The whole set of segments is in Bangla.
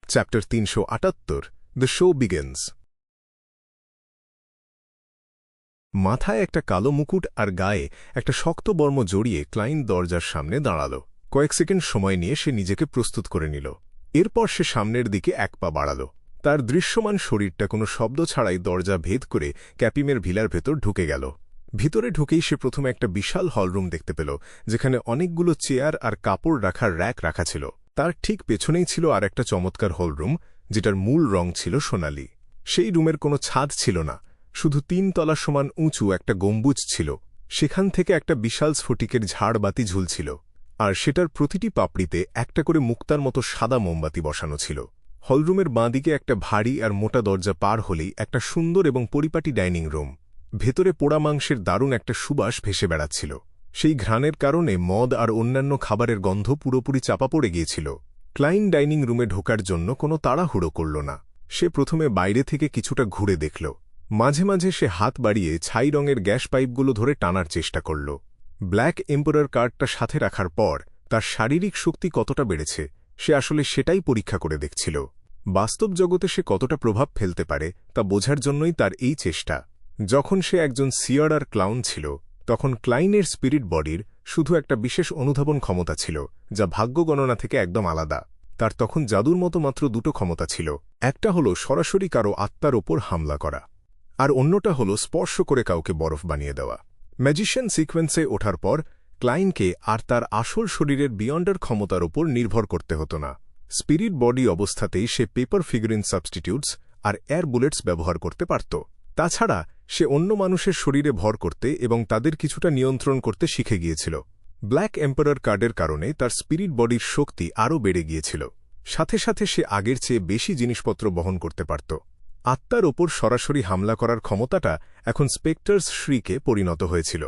Chapter ৩৭৮ the show begins. মাথায় একটা কালো মুকুট আর গায়ে একটা শক্ত বর্ম জড়িয়ে ক্লাইন দরজার সামনে দাঁড়াল। কয়েক সেকেন্ড সময় নিয়ে সে নিজেকে প্রস্তুত করে নিল। এরপর সে সামনের দিকে এক পা বাড়াল। তার দৃশ্যমান শরীরটা কোনো শব্দ ছাড়াই দরজা ভেদ করে ক্যাপিমের ভিলার ভেতর ঢুকে গেল। ভিতরে ঢুকেই সে প্রথমে একটা বিশাল হলরুম দেখতে পেল, যেখানে অনেকগুলো চেয়ার আর কাপড় রাখার র্যাক রাখা ছিল। তার ঠিক পেছনেই ছিল আর একটা চমৎকার হলরুম, যেটার মূল রং ছিল সোনালি। সেই রুমের কোনো ছাদ ছিল না, শুধু ৩ তলা সমান উঁচু একটা গম্বুজ ছিল। সেখান থেকে একটা বিশাল স্ফটিকের ঝাড়বাতি ঝুলছিল, আর সেটার প্রতিটি পাপড়িতে একটা করে মুক্তার মতো সাদা মোমবাতি বসানো ছিল। হলরুমের বাঁদিকে একটা ভারী আর মোটা দরজা পার হলেই একটা সুন্দর এবং পরিপাটি ডাইনিং রুম। ভেতরে পোড়া মাংসের দারুণ একটা সুবাস ভেসে বেড়াচ্ছিল। সেই ঘ্রাণের কারণে মদ আর অন্যান্য খাবারের গন্ধ পুরোপুরি চাপা পড়ে গিয়েছিল। ক্লাইন ডাইনিং রুমে ঢোকার জন্য কোনো তাড়াহুড়ো করল না। সে প্রথমে বাইরে থেকে কিছুটা ঘুরে দেখল। মাঝে মাঝে সে হাত বাড়িয়ে ছাই রঙের গ্যাস পাইপগুলো ধরে টানার চেষ্টা করল। ব্ল্যাক এম্পারার কার্ডটা সাথে রাখার পর তার শারীরিক শক্তি কতটা বেড়েছে সে আসলে সেটাই পরীক্ষা করে দেখছিল। বাস্তব জগতে সে কতটা প্রভাব ফেলতে পারে তা বোঝার জন্যই তার এই চেষ্টা। যখন সে একজন সিয়ার আর ক্লাউন ছিল, তখন ক্লাইনের স্পিরিট বডির শুধু একটা বিশেষ অনুধাবন ক্ষমতা ছিল, যা ভাগ্য গণনা থেকে একদম আলাদা। তার তখন জাদুর মতো মাত্র দুটো ক্ষমতা ছিল। একটা হলো সরাসরি কারো আত্মার ওপর হামলা করা, আর অন্যটা হলো স্পর্শ করে কাউকে বরফ বানিয়ে দেওয়া। ম্যাজিশিয়ান সিকোয়েন্সে ওঠার পর ক্লাইনকে আর তার আসল শরীরের বিয়ন্ডার ক্ষমতার ওপর নির্ভর করতে হতো না। স্পিরিট বডি অবস্থাতেই সে পেপার ফিগারিন সাবস্টিটিউটস আর এয়ার বুলেটস ব্যবহার করতে পারত। তাছাড়া সে অন্য মানুষের শরীরে ভর করতে এবং তাদের কিছুটা নিয়ন্ত্রণ করতে শিখে গিয়েছিল। ব্ল্যাক এম্পারার কার্ডের কারণে তার স্পিরিট বডির শক্তি আরও বেড়ে গিয়েছিল। সাথে সাথে সে আগের চেয়ে বেশি জিনিসপত্র বহন করতে পারত। আত্মার ওপর সরাসরি হামলা করার ক্ষমতাটা এখন স্পেক্টার্স শ্রীকে পরিণত হয়েছিল।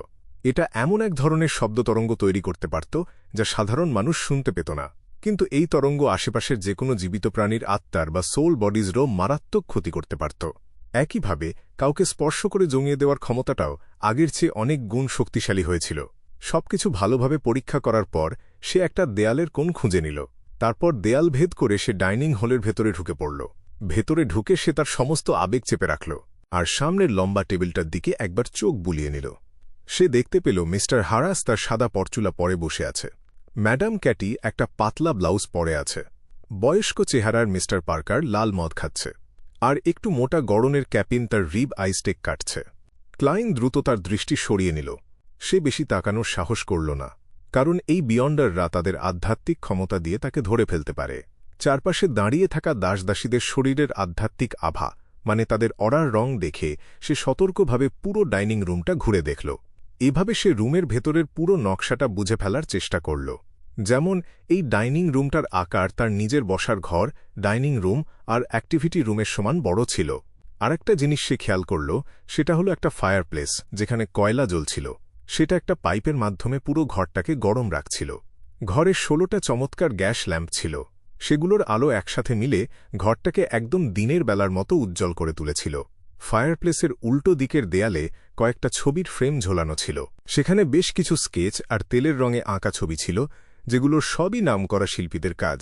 এটা এমন এক ধরনের শব্দতরঙ্গ তৈরি করতে পারত যা সাধারণ মানুষ শুনতে পেত না, কিন্তু এই তরঙ্গ আশেপাশের যে কোনো জীবিত প্রাণীর আত্মার বা সোল বডিজরও মারাত্মক ক্ষতি করতে পারত। একইভাবে কাউকে স্পর্শ করে জমিয়ে দেওয়ার ক্ষমতাটাও আগের চেয়ে অনেক গুণ শক্তিশালী হয়েছিল। সবকিছু ভালোভাবে পরীক্ষা করার পর সে একটা দেয়ালের কোণ খুঁজে নিল। তারপর দেয়াল ভেদ করে সে ডাইনিং হলের ভেতরে ঢুকে পড়ল। ভেতরে ঢুকে সে তার সমস্ত আবেগ চেপে রাখল, আর সামনের লম্বা টেবিলটার দিকে একবার চোখ বুলিয়ে নিল। সে দেখতে পেল মিস্টার হারাস তার সাদা পরচুলা পরে বসে আছে। ম্যাডাম ক্যাটি একটা পাতলা ব্লাউজ পরে আছে। বয়স্ক চেহারার মিস্টার পার্কার লাল মদ খাচ্ছে, আর একটু মোটা গড়নের ক্যাপিন তার রিব আইস্টেক কাটছে। ক্লাইন দ্রুত তার দৃষ্টি সরিয়ে নিল। সে বেশি তাকানোর সাহস করল না, কারণ এই বিয়ন্ডাররা তাদের আধ্যাত্মিক ক্ষমতা দিয়ে তাকে ধরে ফেলতে পারে। চারপাশে দাঁড়িয়ে থাকা দাসদাসীদের শরীরের আধ্যাত্মিক আভা, মানে তাদের অরার রং দেখে সে সতর্কভাবে পুরো ডাইনিং রুমটা ঘুরে দেখল। এভাবে সে রুমের ভেতরের পুরো নকশাটা বুঝে ফেলার চেষ্টা করল। যেমন এই ডাইনিং রুমটার আকার তার নিজের বসার ঘর, ডাইনিং রুম আর অ্যাক্টিভিটি রুমের সমান বড় ছিল। আরেকটা জিনিস সে খেয়াল করল, সেটা হলো একটা ফায়ারপ্লেস যেখানে কয়লা জ্বলছিল। সেটা একটা পাইপের মাধ্যমে পুরো ঘরটাকে গরম রাখছিল। ঘরে 16টা চমৎকার গ্যাস ল্যাম্প ছিল। সেগুলোর আলো একসাথে মিলে ঘরটাকে একদম দিনের বেলার মতো উজ্জ্বল করে তুলেছিল। ফায়ারপ্লেসের উল্টো দিকের দেয়ালে কয়েকটা ছবির ফ্রেম ঝোলানো ছিল। সেখানে বেশ কিছু স্কেচ আর তেলের রঙে আঁকা ছবি ছিল, যেগুলোর সবই নামকরা শিল্পীদের কাজ।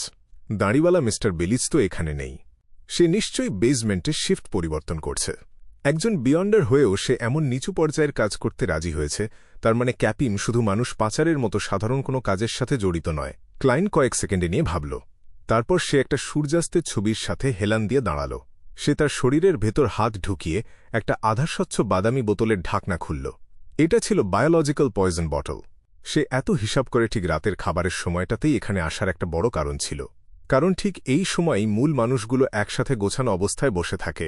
দাড়িওয়ালা মিস্টার বেলিজ তো এখানে নেই। সে নিশ্চয়ই বেসমেন্টে শিফট পরিবর্তন করছে। একজন বিয়ন্ডার হয়েও সে এমন নিচু পর্যায়ের কাজ করতে রাজি হয়েছে, তার মানে ক্যাপিম শুধু মানুষ পাচারের মতো সাধারণ কোনো কাজের সাথে জড়িত নয়। ক্লাইন কয়েক সেকেন্ডে নিয়ে ভাবল। তারপর সে একটা সূর্যাস্তের ছবির সাথে হেলান দিয়ে দাঁড়াল। সে তার শরীরের ভেতর হাত ঢুকিয়ে একটা আধাস্বচ্ছ বাদামি বোতলের ঢাকনা খুলল। এটা ছিল বায়োলজিক্যাল পয়জন বটল। সে এত হিসাব করে ঠিক রাতের খাবারের সময়টাতেই এখানে আসার একটা বড় কারণ ছিল, কারণ ঠিক এই সময়ই মূল মানুষগুলো একসাথে গোছানো অবস্থায় বসে থাকে।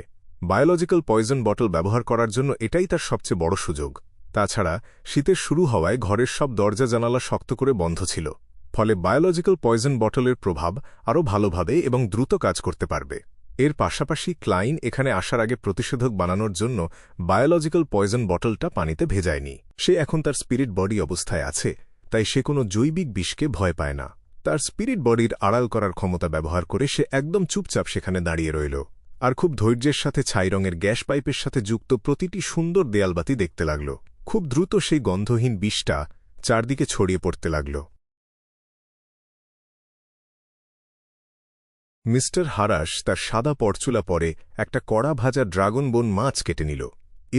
বায়োলজিক্যাল পয়জন বটল ব্যবহার করার জন্য এটাই তার সবচেয়ে বড় সুযোগ। তাছাড়া শীতের শুরু হওয়ায় ঘরের সব দরজা জানালা শক্ত করে বন্ধ ছিল, ফলে বায়োলজিক্যাল পয়জন বটলের প্রভাব আরও ভালোভাবে এবং দ্রুত কাজ করতে পারবে। এর পাশাপাশি ক্লাইন এখানে আসার আগে প্রতিষেধক বানানোর জন্য বায়োলজিক্যাল পয়জন বটলটা পানিতে ভেজায়নি। সে এখন তার স্পিরিট বডি অবস্থায় আছে, তাই সে কোনো জৈবিক বিষকে ভয় পায় না। তার স্পিরিট বডির আড়াল করার ক্ষমতা ব্যবহার করে সে একদম চুপচাপ সেখানে দাঁড়িয়ে রইল, আর খুব ধৈর্যের সাথে ছাই রঙের গ্যাস পাইপের সাথে যুক্ত প্রতিটি সুন্দর দেয়ালবাতি দেখতে লাগল। খুব দ্রুত সেই গন্ধহীন বিষটা চারদিকে ছড়িয়ে পড়তে লাগল। মিস্টার হারাস তার সাদা পরচুলা পরে একটা কড়া ভাজা ড্রাগন বোন মাছ কেটে নিল।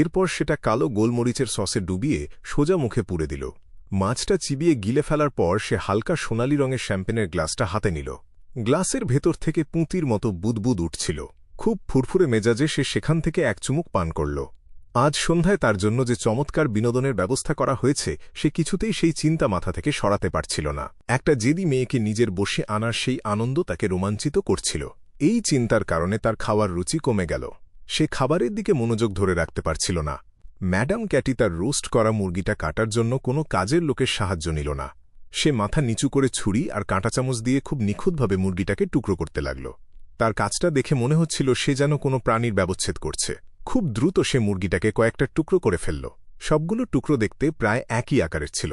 এরপর সেটা কালো গোলমরিচের সসে ডুবিয়ে সোজা মুখে পুরে দিল। মাছটা চিবিয়ে গিলে ফেলার পর সে হালকা সোনালি রঙের শ্যাম্পেনের গ্লাসটা হাতে নিল। গ্লাসের ভেতর থেকে পুঁতির মতো বুদবুদ উঠছিল। খুব ফুরফুরে মেজাজে সে সেখান থেকে এক চুমুক পান করল। আজ সন্ধ্যায় তার জন্য যে চমৎকার বিনোদনের ব্যবস্থা করা হয়েছে সে কিছুতেই সেই চিন্তা মাথা থেকে সরাতে পারছিল না। একটা জেদি মেয়েকে নিজের বশে আনার সেই আনন্দ তাকে রোমাঞ্চিত করছিল। এই চিন্তার কারণে তার খাওয়ার রুচি কমে গেল। সে খাবারের দিকে মনোযোগ ধরে রাখতে পারছিল না। ম্যাডাম ক্যাটি তার রোস্ট করা মুরগিটা কাটার জন্য কোনো কাজের লোকের সাহায্য নিল না। সে মাথা নিচু করে ছুরি আর কাঁটা চামচ দিয়ে খুব নিখুঁতভাবে মুরগিটাকে টুকরো করতে লাগল। তার কাজটা দেখে মনে হচ্ছিল সে যেন কোনো প্রাণীর ব্যবচ্ছেদ করছে। খুব দ্রুত সে মুরগিটাকে কয়েকটা টুকরো করে ফেলল। সবগুলো টুকরো দেখতে প্রায় একই আকারের ছিল।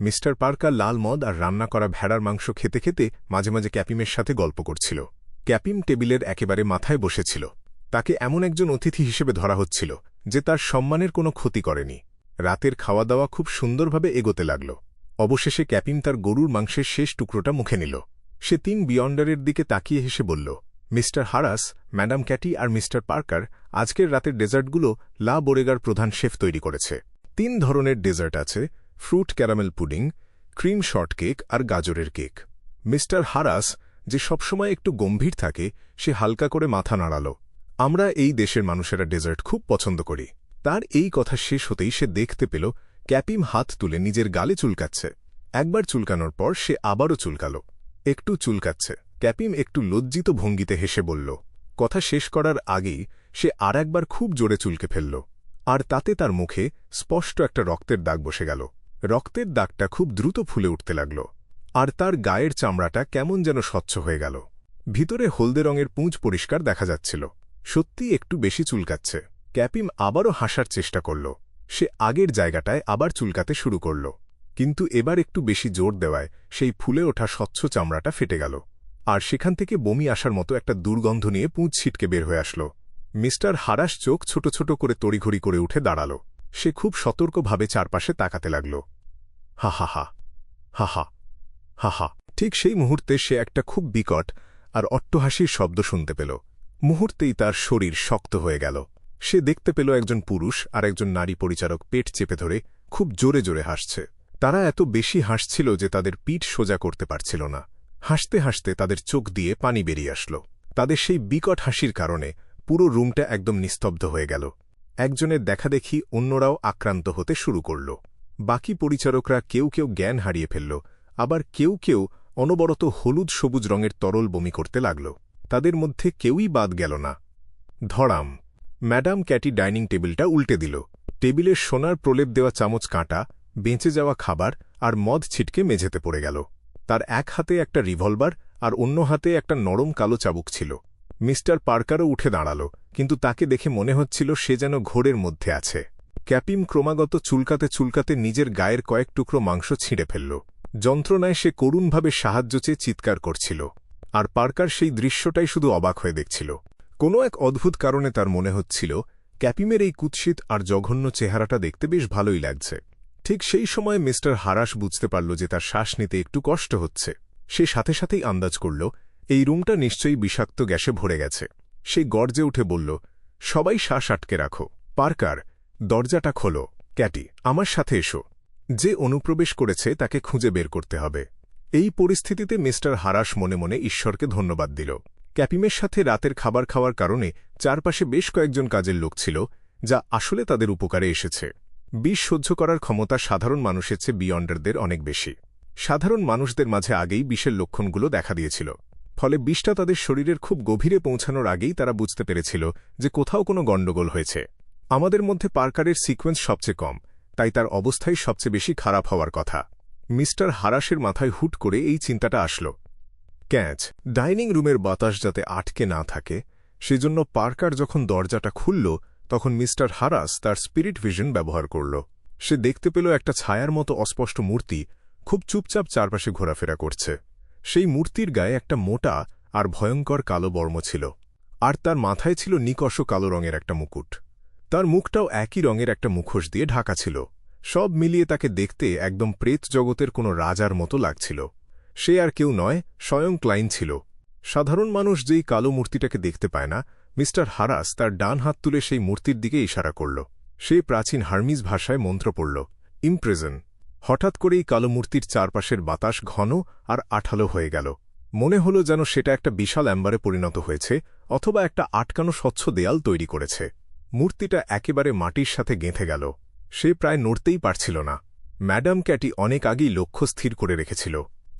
মিস্টার পার্কার লাল মদ আর রান্না করা ভেড়ার মাংস খেতে খেতে মাঝে মাঝে ক্যাপিমের সাথে গল্প করছিল। ক্যাপিম টেবিলের একেবারে মাথায় বসেছিল। তাকে এমন একজন অতিথি হিসেবে ধরা হচ্ছিল যে তার সম্মানের কোনো ক্ষতি করেনি। রাতের খাওয়া দাওয়া খুব সুন্দরভাবে এগোতে লাগল। অবশেষে ক্যাপিম তার গরুর মাংসের শেষ টুকরোটা মুখে নিল। সে 3 বিয়ন্ডারের দিকে তাকিয়ে হেসে বলল, মিস্টার হারাস, ম্যাডাম ক্যাটি আর মিস্টার পার্কার, আজকের রাতের ডেজার্টগুলো লা বোরেগার প্রধান শেফ তৈরি করেছে। 3 ধরনের ডেজার্ট আছে: fruit caramel pudding, cream short cake আর গাজরের কেক। মিস্টার হারাস, যে সবসময় একটু গম্ভীর থাকে, সে হালকা করে মাথা নাড়াল। আমরা এই দেশের মানুষেরা ডেজার্ট খুব পছন্দ করি। তার এই কথা শেষ হতেই সে দেখতে পেল ক্যাপিম হাত তুলে নিজের গালে চুলকাচ্ছে। একবার চুলকানোর পর সে আবারও চুলকাল। একটু চুলকাচ্ছে। ক্যাপিম একটু লজ্জিত ভঙ্গিতে হেসে বলল। কথা শেষ করার আগেই সে আর একবার খুব জোরে চুলকে ফেলল। আর তাতে তার মুখে স্পষ্ট একটা রক্তের দাগ বসে গেল। রক্তের দাগটা খুব দ্রুত ফুলে উঠতে লাগল। আর তার গায়ের চামড়াটা কেমন যেন স্বচ্ছ হয়ে গেল। ভিতরে হলদে রঙের পুঁজ পরিষ্কার দেখা যাচ্ছিল। সত্যি একটু বেশি চুলকাচ্ছে। ক্যাপিম আবারও হাসার চেষ্টা করল। সে আগের জায়গাটায় আবার চুলকাতে শুরু করল। কিন্তু এবার একটু বেশি জোর দেওয়ায় সেই ফুলে ওঠা স্বচ্ছ চামড়াটা ফেটে গেল। আর সেখান থেকে বমি আসার মতো একটা দুর্গন্ধ নিয়ে পুঁজ ছিটকে বের হয়ে আসল। মিস্টার হারাস চোখ ছোট ছোট করে তড়িঘড়ি করে উঠে দাঁড়াল। সে খুব সতর্কভাবে চারপাশে তাকাতে লাগল। হা হা হা হা হা হা হা। ঠিক সেই মুহূর্তে সে একটা খুব বিকট আর অট্টহাসির শব্দ শুনতে পেল। মুহূর্তেই তার শরীর শক্ত হয়ে গেল। সে দেখতে পেল একজন পুরুষ আর একজন নারী পরিচারক পেট চেপে ধরে খুব জোরে জোরে হাসছে। তারা এত বেশি হাসছিল যে তাদের পিঠ সোজা করতে পারছিল না। হাসতে হাসতে তাদের চোখ দিয়ে পানি বেরিয়ে আসল। তাদের সেই বিকট হাসির কারণে পুরো রুমটা একদম নিস্তব্ধ হয়ে গেল। একজনের দেখাদেখি অন্যরাও আক্রান্ত হতে শুরু করল। বাকি পরিচারকরা কেউ কেউ জ্ঞান হারিয়ে ফেলল, আবার কেউ কেউ অনবরত হলুদ সবুজ রঙের তরল বমি করতে লাগল। তাদের মধ্যে কেউই বাদ গেল না। ধড়াম! ম্যাডাম ক্যাটি ডাইনিং টেবিলটা উল্টে দিল। টেবিলের সোনার প্রলেপ দেওয়া চামচ কাঁটা, বেঁচে যাওয়া খাবার আর মদ ছিটকে মেঝেতে পড়ে গেল। তার এক হাতে একটা রিভলভার আর অন্য হাতে একটা নরম কালো চাবুক ছিল। মিস্টার পার্কারও উঠে দাঁড়াল, কিন্তু তাকে দেখে মনে হচ্ছিল সে যেন ঘোরের মধ্যে আছে। ক্যাপিম ক্রমাগত চুলকাতে চুলকাতে নিজের গায়ের কয়েক টুকরো মাংস ছিঁড়ে ফেলল। যন্ত্রণায় সে করুণভাবে সাহায্য চেয়ে চিৎকার করছিল। আর পার্কার সেই দৃশ্যটাই শুধু অবাক হয়ে দেখছিল। কোনো এক অদ্ভুত কারণে তার মনে হচ্ছিল ক্যাপিমের এই কুৎসিত আর জঘন্য চেহারাটা দেখতে বেশ ভালোই লাগছে। ঠিক সেই সময় মিস্টার হারাস বুঝতে পারল যে তার শ্বাস নিতে একটু কষ্ট হচ্ছে। সে সাথে সাথেই আন্দাজ করল এই রুমটা নিশ্চয়ই বিষাক্ত গ্যাসে ভরে গেছে। সে গর্জে উঠে বলল, সবাই শ্বাস আটকে রাখো। পার্কার, দরজাটা খোলো। ক্যাটি, আমার সাথে এসো। যে অনুপ্রবেশ করেছে তাকে খুঁজে বের করতে হবে। এই পরিস্থিতিতে মিস্টার হারাস মনে মনে ঈশ্বরকে ধন্যবাদ দিল। ক্যাপিমের সাথে রাতের খাবার খাওয়ার কারণে চারপাশে বেশ কয়েকজন কাজের লোক ছিল, যা আসলে তাদের উপকারে এসেছে। বিষ সহ্য করার ক্ষমতা সাধারণ মানুষের চেয়ে বিয়ন্ডারদের অনেক বেশি। সাধারণ মানুষদের মাঝে আগেই বিষের লক্ষণগুলো দেখা দিয়েছিল। ফলে বিষটা তাদের শরীরের খুব গভীরে পৌঁছানোর আগেই তারা বুঝতে পেরেছিল যে কোথাও কোনো গণ্ডগোল হয়েছে। আমাদের মধ্যে পার্কারের সিকোয়েন্স সবচেয়ে কম, তাই তার অবস্থাই সবচেয়ে বেশি খারাপ হওয়ার কথা। মিস্টার হারাসের মাথায় হুট করে এই চিন্তাটা আসল। ক্যাচ! ডাইনিং রুমের বাতাস যাতে আটকে না থাকে, সেজন্য পার্কার যখন দরজাটা খুলল তখন মিস্টার হারাস তার স্পিরিট ভিশন ব্যবহার করল। সে দেখতে পেল একটা ছায়ার মতো অস্পষ্ট মূর্তি খুব চুপচাপ চারপাশে ঘোরাফেরা করছে। সেই মূর্তির গায়ে একটা মোটা আর ভয়ঙ্কর কালো বর্ম ছিল, আর তার মাথায় ছিল নিকষ কালো রঙের একটা মুকুট। তার মুখটাও একই রঙের একটা মুখোশ দিয়ে ঢাকা ছিল। সব মিলিয়ে তাকে দেখতে একদম প্রেত জগতের কোনো রাজার মতো লাগছিল। সে আর কেউ নয়, স্বয়ং ক্লাইন ছিল। সাধারণ মানুষ যেই কালো মূর্তিটাকে দেখতে পায় না, মিস্টার হারাস তার ডান হাত তুলে সেই মূর্তির দিকে ইশারা করল। সে প্রাচীন হার্মিজ ভাষায় মন্ত্র পড়ল, ইমপ্রিজন। হঠাৎ করেই কালো মূর্তির চারপাশের বাতাস ঘন আর আঠালো হয়ে গেল। মনে হল যেন সেটা একটা বিশাল অ্যাম্বারে পরিণত হয়েছে, অথবা একটা আটকানো স্বচ্ছ দেয়াল তৈরি করেছে। মূর্তিটা একেবারে মাটির সাথে গেঁথে গেল। সে প্রায় নড়তেই পারছিল না। ম্যাডাম ক্যাটি অনেক আগেই লক্ষ্য স্থির করে রেখেছিল।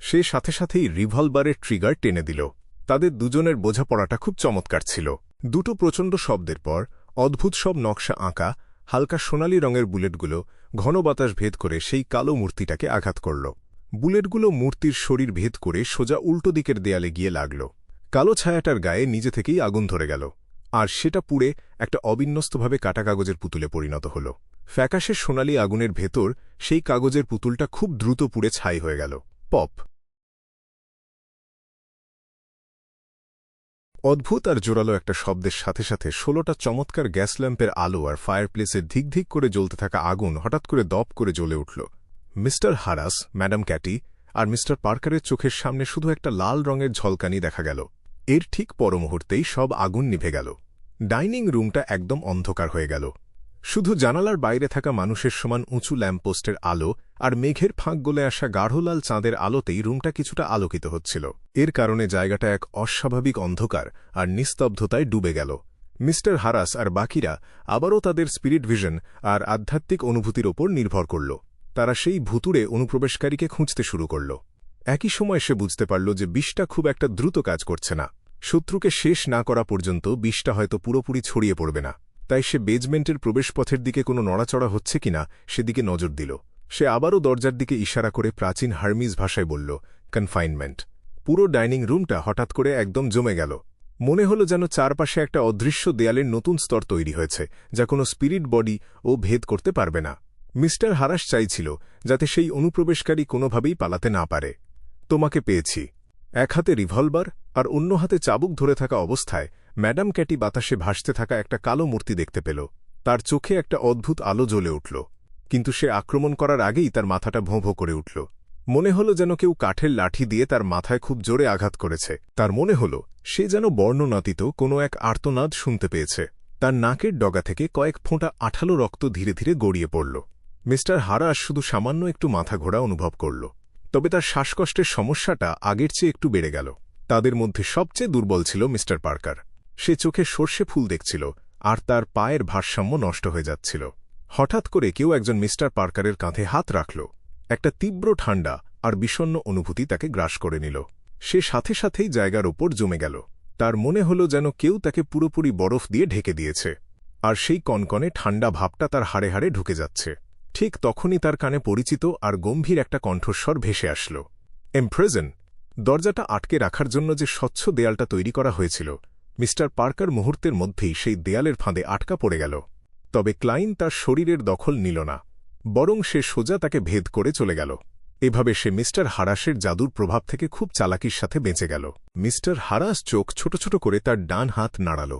সে সাথে সাথেই রিভলভারের ট্রিগার টেনে দিল। তাদের দুজনের বোঝাপড়াটা খুব চমৎকার ছিল। দুটো প্রচণ্ড শব্দের পর অদ্ভুত সব নকশা আঁকা হালকা সোনালি রঙের বুলেটগুলো ঘন বাতাস ভেদ করে সেই কালো মূর্তিটাকে আঘাত করল। বুলেটগুলো মূর্তির শরীর ভেদ করে সোজা উল্টো দিকের দেয়ালে গিয়ে লাগল। কালো ছায়াটার গায়ে নিজে থেকেই আগুন ধরে গেল, আর সেটা পুড়ে একটা অবিন্যস্তভাবে কাটা কাগজের পুতুলে পরিণত হল। ফ্যাকাশে সোনালি আগুনের ভেতর সেই কাগজের পুতুলটা খুব দ্রুত পুড়ে ছাই হয়ে গেল। পপ। অদ্ভুত আর জোরালো একটা শব্দের সাথে সাথে 16টা চমৎকার গ্যাস ল্যাম্পের আলো আর ফায়ারপ্লেসের ধিক করে জ্বলতে থাকা আগুন হঠাৎ করে দপ করে জ্বলে উঠল। মিস্টার হারাস, ম্যাডাম ক্যাটি আর মিস্টার পার্কারের চোখের সামনে শুধু একটা লাল রঙের ঝলকানি দেখা গেল। এর ঠিক পর মুহূর্তেই সব আগুন নিভে গেল। ডাইনিং রুমটা একদম অন্ধকার হয়ে গেল। শুধু জানালার বাইরে থাকা মানুষের সমান উঁচু ল্যাম্পপোস্টের আলো আর মেঘের ফাঁক গলে আসা গাঢ়লাল চাঁদের আলোতেই রুমটা কিছুটা আলোকিত হচ্ছিল। এর কারণে জায়গাটা এক অস্বাভাবিক অন্ধকার আর নিস্তব্ধতায় ডুবে গেল। মিস্টার হারাস আর বাকিরা আবারও তাদের স্পিরিট ভিশন আর আধ্যাত্মিক অনুভূতির ওপর নির্ভর করল। তারা সেই ভুতুড়ে অনুপ্রবেশকারীকে খুঁজতে শুরু করল। একই সময় সে বুঝতে পারল যে বিষটা খুব একটা দ্রুত কাজ করছে না। শত্রুকে শেষ না করা পর্যন্ত বিষটা হয়তো পুরোপুরি ছড়িয়ে পড়বে না। তাই সে বেজমেন্টের প্রবেশপথের দিকে কোনো নড়াচড়া হচ্ছে কিনা সেদিকে নজর দিল। সে আবারও দরজার দিকে ইশারা করে প্রাচীন হার্মিজ ভাষায় বলল, কনফাইনমেন্ট। পুরো ডাইনিং রুমটা হঠাৎ করে একদম জমে গেল। মনে হল যেন চারপাশে একটা অদৃশ্য দেয়ালের নতুন স্তর তৈরি হয়েছে, যা কোনো স্পিরিট বডি ও ভেদ করতে পারবে না। মিস্টার হারাস চাইছিল যাতে সেই অনুপ্রবেশকারী কোনোভাবেই পালাতে না পারে। তোমাকে পেয়েছি। এক হাতে রিভলভার আর অন্য হাতে চাবুক ধরে থাকা অবস্থায় ম্যাডাম ক্যাটি বাতাসে ভাসতে থাকা একটা কালো মূর্তি দেখতে পেল। তার চোখে একটা অদ্ভুত আলো জ্বলে উঠল, কিন্তু সে আক্রমণ করার আগেই তার মাথাটা ভোঁ ভোঁ করে উঠল। মনে হল যেন কেউ কাঠের লাঠি দিয়ে তার মাথায় খুব জোরে আঘাত করেছে। তার মনে হল সে যেন বর্ণনাতীত কোনো এক আর্তনাদ শুনতে পেয়েছে। তার নাকের ডগা থেকে কয়েক ফোঁটা আঠালো রক্ত ধীরে ধীরে গড়িয়ে পড়ল। মিস্টার হারাস শুধু সামান্য একটু মাথা ঘোরা অনুভব করল, তবে তার শ্বাসকষ্টের সমস্যাটা আগের চেয়ে একটু বেড়ে গেল। তাদের মধ্যে সবচেয়ে দুর্বল ছিল মিস্টার পার্কার। সে চোখে সর্ষে ফুল দেখছিল আর তার পায়ের ভারসাম্য নষ্ট হয়ে যাচ্ছিল। হঠাৎ করে কেউ একজন মিস্টার পার্কারের কাঁধে হাত রাখল। একটা তীব্র ঠান্ডা আর বিষণ্ণ অনুভূতি তাকে গ্রাস করে নিল। সে সাথে সাথেই জায়গার ওপর জমে গেল। তার মনে হল যেন কেউ তাকে পুরোপুরি বরফ দিয়ে ঢেকে দিয়েছে, আর সেই কনকনে ঠান্ডা ভাবটা তার হাড়ে হাড়ে ঢুকে যাচ্ছে। ঠিক তখনই তার কানে পরিচিত আর গম্ভীর একটা কণ্ঠস্বর ভেসে আসল, ইমপ্রিজন। দরজাটা আটকে রাখার জন্য যে স্বচ্ছ দেয়ালটা তৈরি করা হয়েছিল, মিস্টার পার্কার মুহূর্তের মধ্যেই সেই দেয়ালের ফাঁদে আটকা পড়ে গেল। তবে ক্লাইন তার শরীরের দখল নিল না, বরং সে সোজা তাকে ভেদ করে চলে গেল। এভাবে সে মিস্টার হারাসের জাদুর প্রভাব থেকে খুব চালাকির সাথে বেঁচে গেল। মিস্টার হারাস চোখ ছোট ছোট করে তার ডান হাত নাড়াল।